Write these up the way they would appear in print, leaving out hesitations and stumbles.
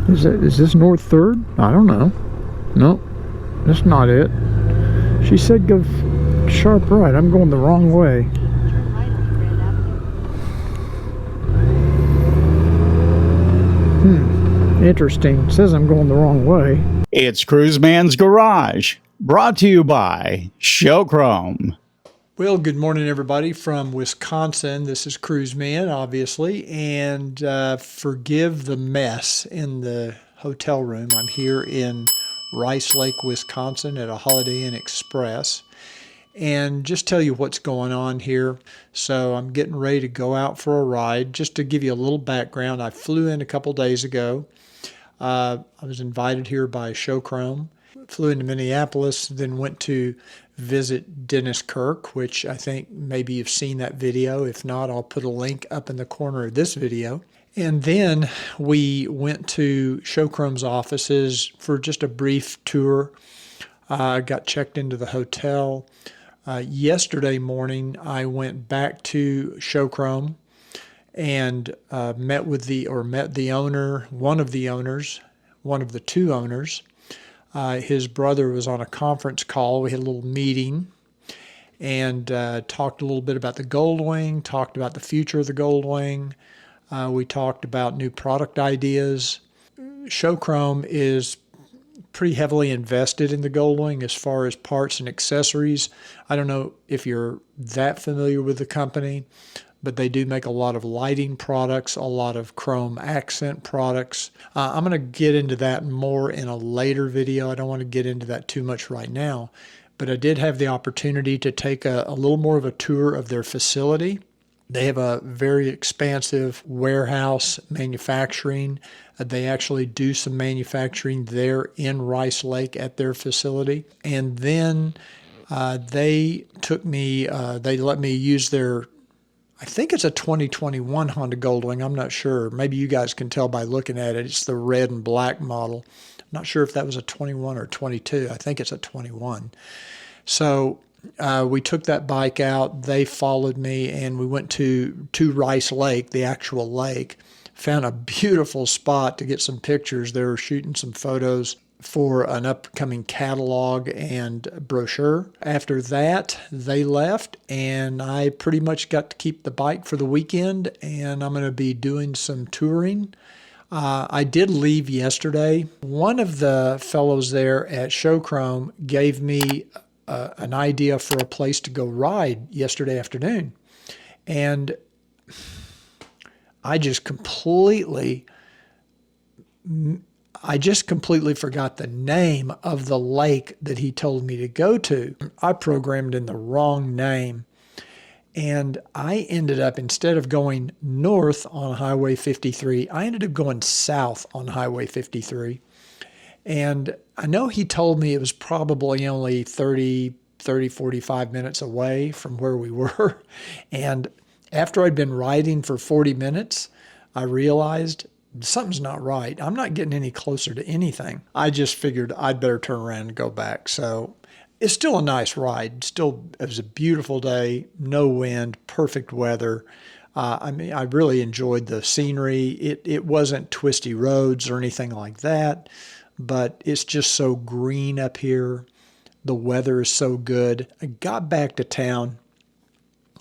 Is this North 3rd? I don't know. Nope, that's not it. She said go sharp right. I'm going the wrong way. Interesting. It says I'm going the wrong way. It's Cruiseman's Garage, brought to you by Chrome. Well, good morning, everybody from Wisconsin. This is Cruiseman, obviously, and forgive the mess in the hotel room. I'm here in Rice Lake, Wisconsin at a Holiday Inn Express, and just tell you what's going on here. So I'm getting ready to go out for a ride. Just to give you a little background, I flew in a couple days ago. I was invited here by Chrome. Flew into Minneapolis, then went to visit Dennis Kirk, which I think maybe you've seen that video. If not, I'll put a link up in the corner of this video. And then we went to Chrome's offices for just a brief tour. I got checked into the hotel. Yesterday morning, I went back to Chrome and met the owner, one of the two owners. His brother was on a conference call. We had a little meeting and talked a little bit about the Goldwing, talked about the future of the Goldwing. We talked about new product ideas. Chrome is pretty heavily invested in the Goldwing as far as parts and accessories. I don't know if you're that familiar with the company, but they do make a lot of lighting products, a lot of chrome accent products. I'm going to get into that more in a later video. I don't want to get into that too much right now, but I did have the opportunity to take a little more of a tour of their facility. They have a very expansive warehouse manufacturing. They actually do some manufacturing there in Rice Lake at their facility. And then they let me use their, I think it's a 2021 Honda Goldwing. I'm not sure. Maybe you guys can tell by looking at it. It's the red and black model. I'm not sure if that was a 21 or 22. I think it's a 21. So we took that bike out. They followed me, and we went to Rice Lake, the actual lake. Found a beautiful spot to get some pictures. They were shooting some photos for an upcoming catalog and brochure. After that, they left, and I pretty much got to keep the bike for the weekend, and I'm going to be doing some touring. I did leave yesterday. One of the fellows there at Chrome gave me an idea for a place to go ride yesterday afternoon, and I just completely forgot the name of the lake that he told me to go to. I programmed in the wrong name, and I ended up, instead of going north on Highway 53, I ended up going south on Highway 53. And I know he told me it was probably only 45 minutes away from where we were. And after I'd been riding for 40 minutes, I realized something's not right. I'm not getting any closer to anything. I just figured I'd better turn around and go back. So it's still a nice ride. It was a beautiful day, no wind, perfect weather. I really enjoyed the scenery. It wasn't twisty roads or anything like that, but it's just so green up here. The weather is so good. I got back to town.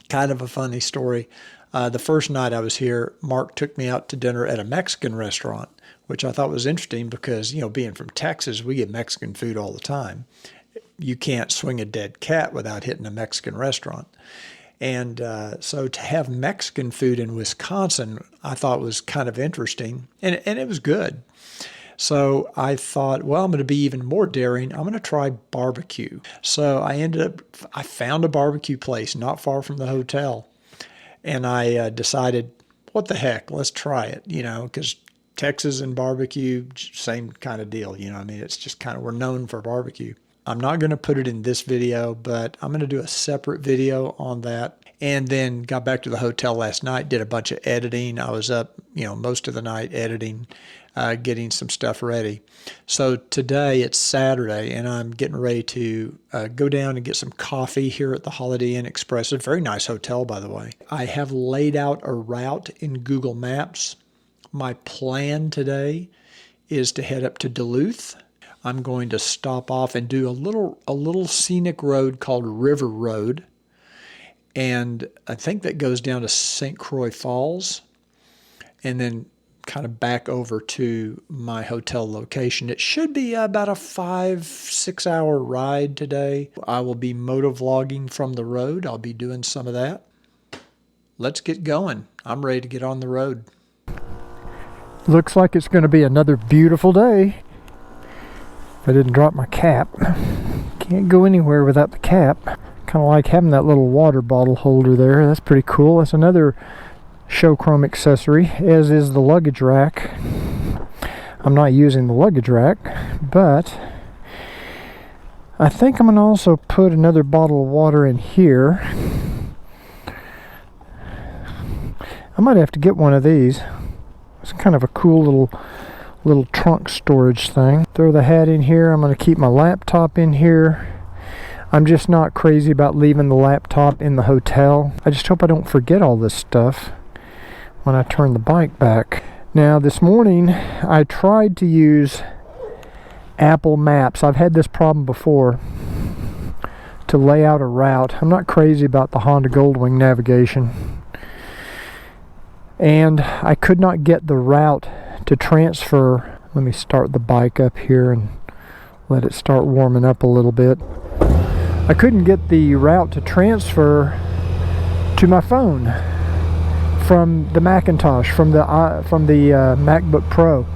Kind of a funny story. The first night I was here, Mark took me out to dinner at a Mexican restaurant, which I thought was interesting because, being from Texas, we get Mexican food all the time. You can't swing a dead cat without hitting a Mexican restaurant. And so to have Mexican food in Wisconsin, I thought was kind of interesting, and it was good. So I thought, well, I'm going to be even more daring. I'm going to try barbecue. So I found a barbecue place not far from the hotel. And I decided, what the heck, let's try it, because Texas and barbecue, same kind of deal, it's just we're known for barbecue. I'm not going to put it in this video, but I'm going to do a separate video on that. And then got back to the hotel last night, did a bunch of editing. I was up, most of the night editing, getting some stuff ready. So today it's Saturday, and I'm getting ready to go down and get some coffee here at the Holiday Inn Express. It's a very nice hotel, by the way. I have laid out a route in Google Maps. My plan today is to head up to Duluth. I'm going to stop off and do a little scenic road called River Road. And I think that goes down to St. Croix Falls and then kind of back over to my hotel location. It should be about a 5-6 hour ride today. I will be motovlogging from the road. I'll be doing some of that. Let's get going. I'm ready to get on the road. Looks like it's going to be another beautiful day. If I didn't drop my cap. Can't go anywhere without the cap. Kind of like having that little water bottle holder there. That's pretty cool. That's another show chrome accessory, as is the luggage rack. I'm not using the luggage rack, but I think I'm going to also put another bottle of water in here. I might have to get one of these. It's kind of a cool little trunk storage thing. Throw the hat in here. I'm going to keep my laptop in here. I'm just not crazy about leaving the laptop in the hotel. I just hope I don't forget all this stuff when I turn the bike back. Now this morning I tried to use Apple Maps. I've had this problem before to lay out a route. I'm not crazy about the Honda Goldwing navigation. And I could not get the route to transfer. Let me start the bike up here and let it start warming up a little bit. I couldn't get the route to transfer to my phone from the Macintosh, from the MacBook Pro.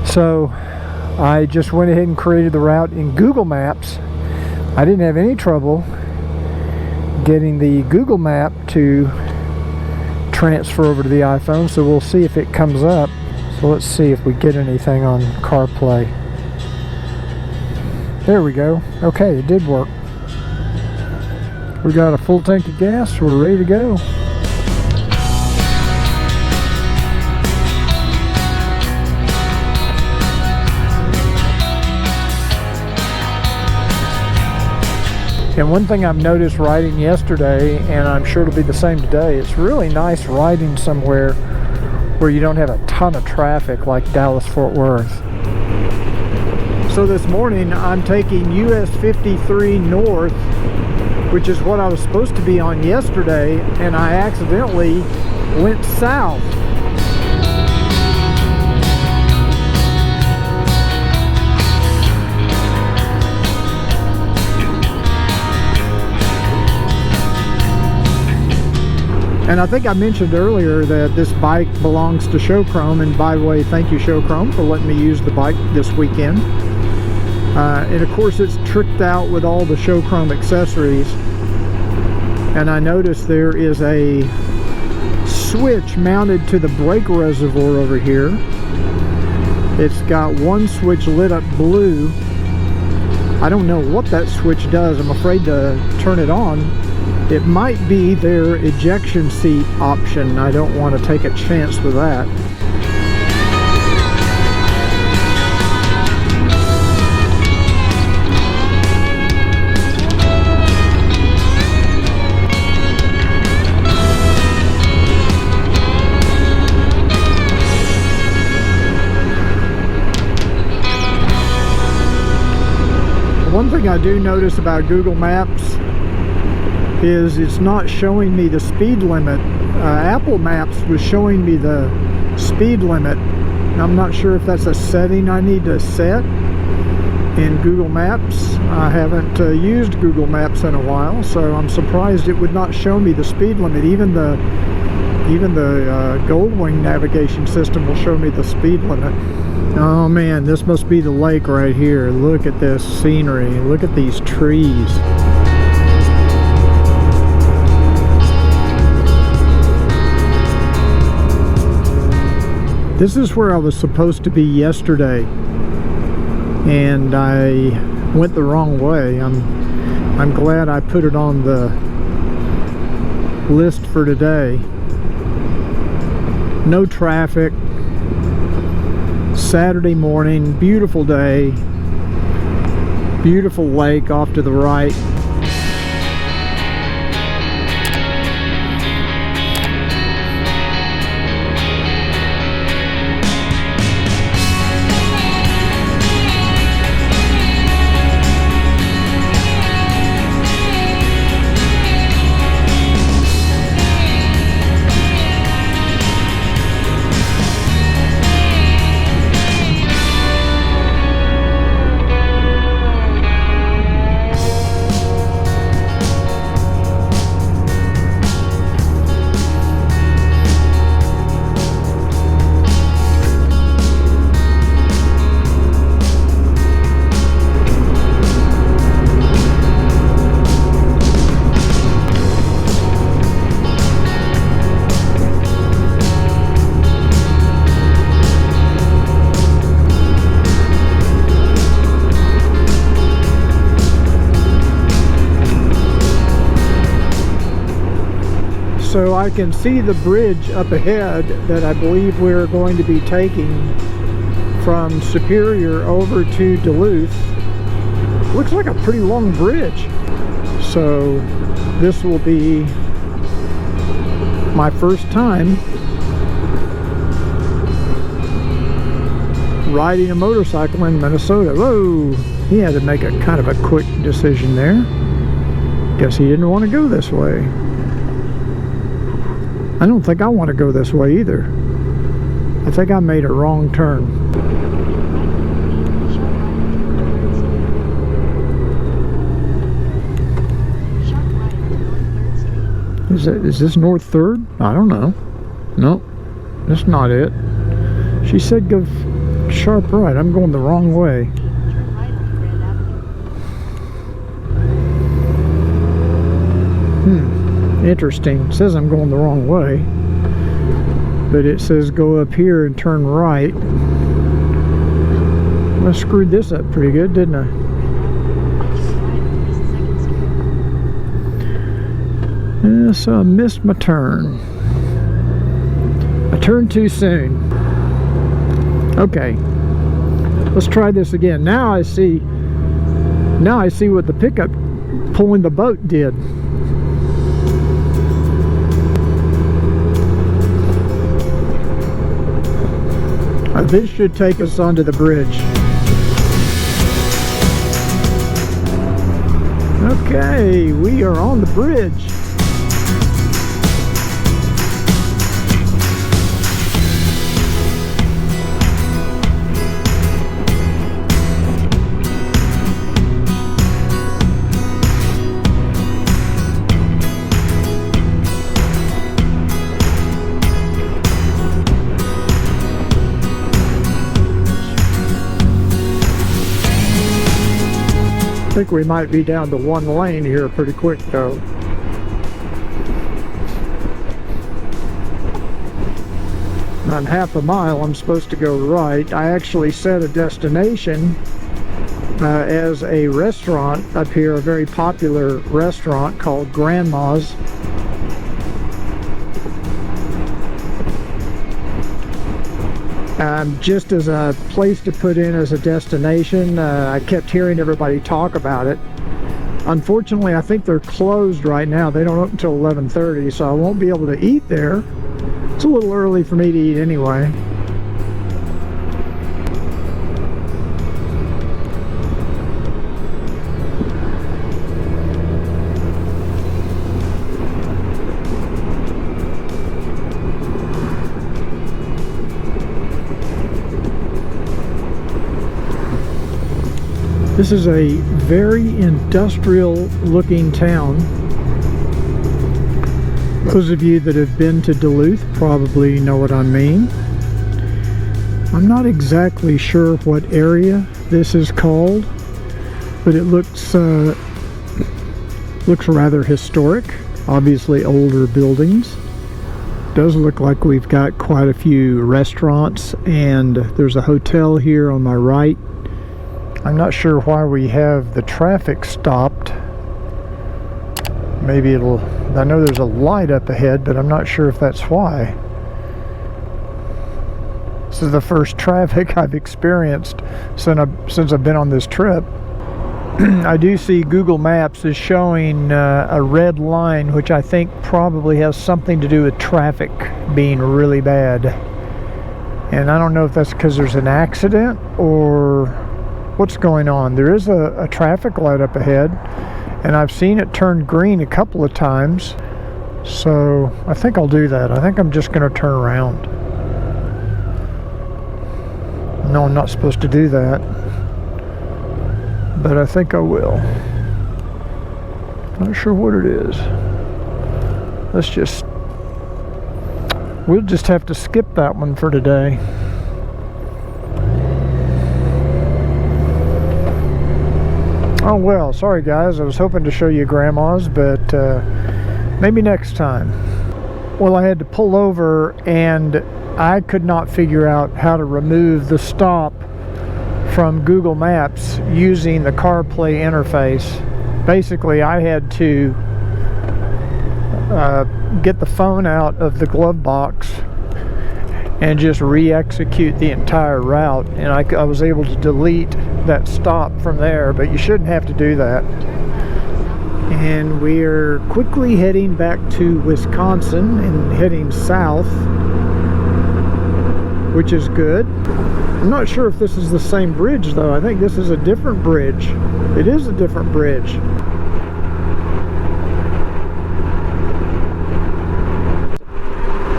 So I just went ahead and created the route in Google Maps. I didn't have any trouble getting the Google Map to transfer over to the iPhone, so we'll see if it comes up. So let's see if we get anything on CarPlay. There we go. Okay, it did work. We got a full tank of gas. We're ready to go. And one thing I've noticed riding yesterday, and I'm sure it'll be the same today, it's really nice riding somewhere where you don't have a ton of traffic like Dallas-Fort Worth. So this morning I'm taking US 53 north, which is what I was supposed to be on yesterday, and I accidentally went south. And I think I mentioned earlier that this bike belongs to Show Chrome, and by the way, thank you Show Chrome for letting me use the bike this weekend. And of course it's tricked out with all the Show Chrome accessories. And I noticed there is a switch mounted to the brake reservoir over here. It's got one switch lit up blue. I don't know what that switch does. I'm afraid to turn it on. It might be their ejection seat option. I don't want to take a chance with that. One thing I do notice about Google Maps is it's not showing me the speed limit. Apple Maps was showing me the speed limit. I'm not sure if that's a setting I need to set in Google Maps. I haven't used Google Maps in a while, so I'm surprised it would not show me the speed limit. Even the Goldwing navigation system will show me the speed limit. Oh man, this must be the lake right here. Look at this scenery. Look at these trees. This is where I was supposed to be yesterday, and I went the wrong way. I'm glad I put it on the list for today. No traffic. Saturday morning, beautiful day, beautiful lake off to the right. So I can see the bridge up ahead that I believe we're going to be taking from Superior over to Duluth. Looks like a pretty long bridge. So this will be my first time riding a motorcycle in Minnesota. Whoa! He had to make a kind of a quick decision there. Guess he didn't want to go this way. I don't think I want to go this way either. I think I made a wrong turn. Is this North 3rd? I don't know. Nope, that's not it. She said go sharp right. I'm going the wrong way. Interesting. It says I'm going the wrong way, but it says go up here and turn right. I screwed this up pretty good, didn't I? Yeah, so I missed my turn. I turned too soon. Okay, let's try this again. Now I see what the pickup pulling the boat did. This should take us onto the bridge. Okay, we are on the bridge. I think we might be down to one lane here pretty quick though. On half a mile I'm supposed to go right. I actually set a destination as a restaurant up here, a very popular restaurant called Grandma's. Just as a place to put in as a destination. I kept hearing everybody talk about it. Unfortunately, I think they're closed right now. They don't open until 11:30, so I won't be able to eat there. It's a little early for me to eat anyway. This is a very industrial looking town. Those of you that have been to Duluth probably know what I mean. I'm not exactly sure what area this is called, but it looks rather historic. Obviously older buildings. Does look like we've got quite a few restaurants, and there's a hotel here on my right. I'm not sure why we have the traffic stopped. Maybe it'll... I know there's a light up ahead, but I'm not sure if that's why. This is the first traffic I've experienced since I've been on this trip. I do see Google Maps is showing a red line, which I think probably has something to do with traffic being really bad. And I don't know if that's because there's an accident or what's going on. There is a traffic light up ahead, and I've seen it turn green a couple of times, so I think I'll do that. I think I'm just going to turn around. No, I'm not supposed to do that, but I think I will. Not sure what it is. We'll just have to skip that one for today. Oh well, sorry guys, I was hoping to show you Grandma's, but maybe next time. Well, I had to pull over and I could not figure out how to remove the stop from Google Maps using the CarPlay interface. Basically, I had to get the phone out of the glove box and just re-execute the entire route, and I was able to delete that stop from there, but you shouldn't have to do that. And we're quickly heading back to Wisconsin and heading south, which is good. I'm not sure if this is the same bridge though. I think this is a different bridge. It is a different bridge.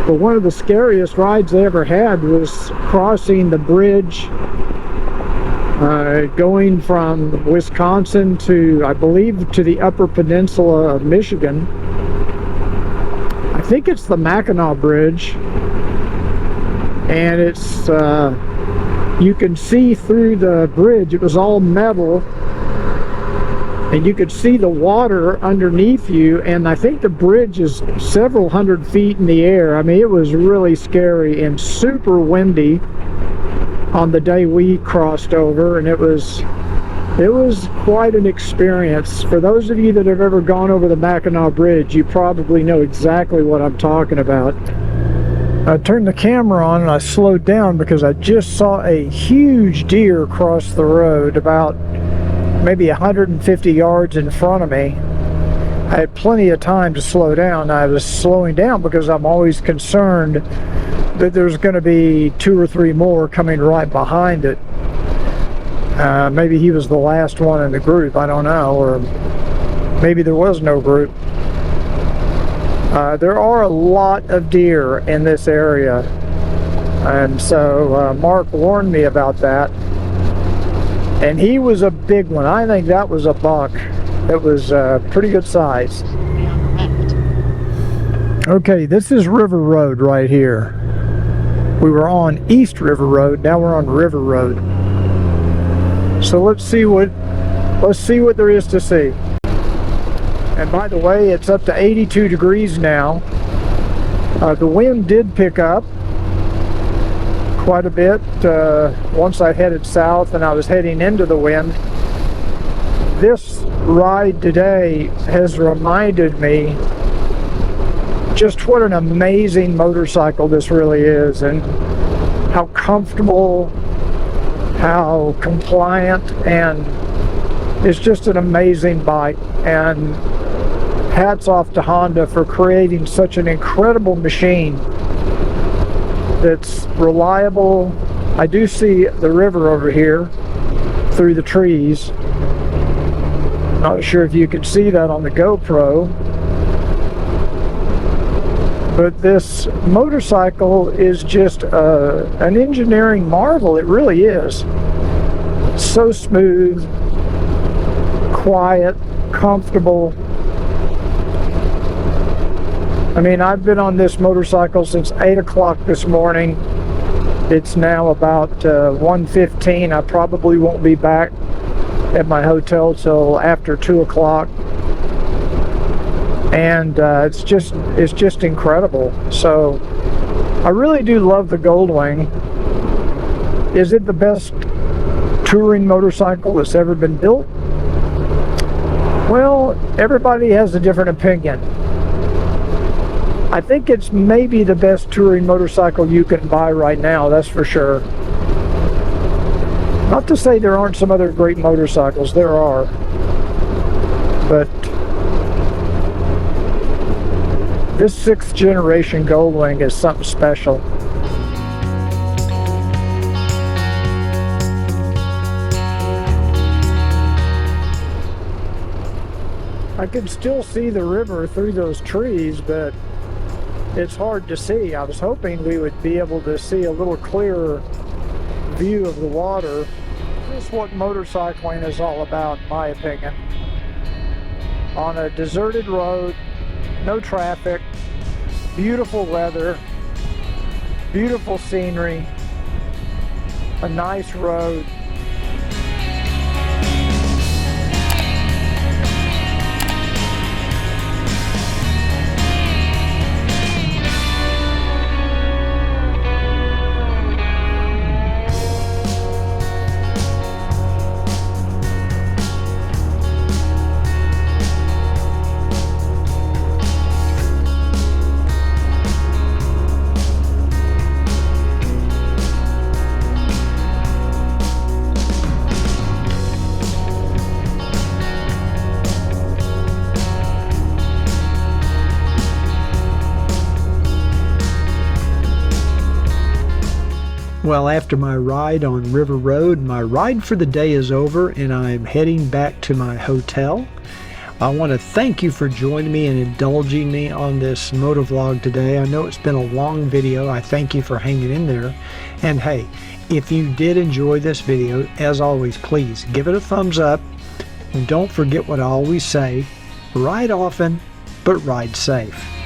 But one of the scariest rides I ever had was crossing the bridge going from Wisconsin to, I believe, to the Upper Peninsula of Michigan. I think it's the Mackinac Bridge, and it's you can see through the bridge. It was all metal, and you could see the water underneath you, and I think the bridge is several hundred feet in the air. I mean, it was really scary and super windy on the day we crossed over, and it was quite an experience. For those of you that have ever gone over the Mackinac Bridge, you probably know exactly what I'm talking about. I turned the camera on and I slowed down because I just saw a huge deer cross the road about maybe 150 yards in front of me. I had plenty of time to slow down. I was slowing down because I'm always concerned that there's going to be 2 or 3 more coming right behind it. Maybe he was the last one in the group, I don't know, or maybe there was no group. There are a lot of deer in this area, and so Mark warned me about that, and he was a big one. I think that was a buck. It was pretty good size. Okay, this is River Road right here. We were on East River Road, now we're on River Road. So let's see what there is to see. And by the way, it's up to 82 degrees now. The wind did pick up quite a bit once I headed south and I was heading into the wind. This ride today has reminded me just what an amazing motorcycle this really is, and how comfortable, how compliant, and it's just an amazing bike. And hats off to Honda for creating such an incredible machine that's reliable. I do see the river over here through the trees. Not sure if you can see that on the GoPro, but this motorcycle is just an engineering marvel. It really is. It's so smooth, quiet, comfortable. I mean, I've been on this motorcycle since 8 o'clock this morning. It's now about 1:15. I probably won't be back at my hotel till after 2 o'clock. And it's just incredible. So I really do love the Goldwing. Is it the best touring motorcycle that's ever been built? Well, everybody has a different opinion. I think it's maybe the best touring motorcycle you can buy right now, that's for sure. Not to say there aren't some other great motorcycles, there are. But this 6th generation Goldwing is something special. I can still see the river through those trees, but it's hard to see. I was hoping we would be able to see a little clearer view of the water. This is what motorcycling is all about, in my opinion. On a deserted road, no traffic, beautiful weather, beautiful scenery, a nice road. Well, after my ride on River Road, my ride for the day is over and I'm heading back to my hotel. I want to thank you for joining me and indulging me on this motovlog today. I know it's been a long video. I thank you for hanging in there. And hey, if you did enjoy this video, as always, please give it a thumbs up. And don't forget what I always say, ride often, but ride safe.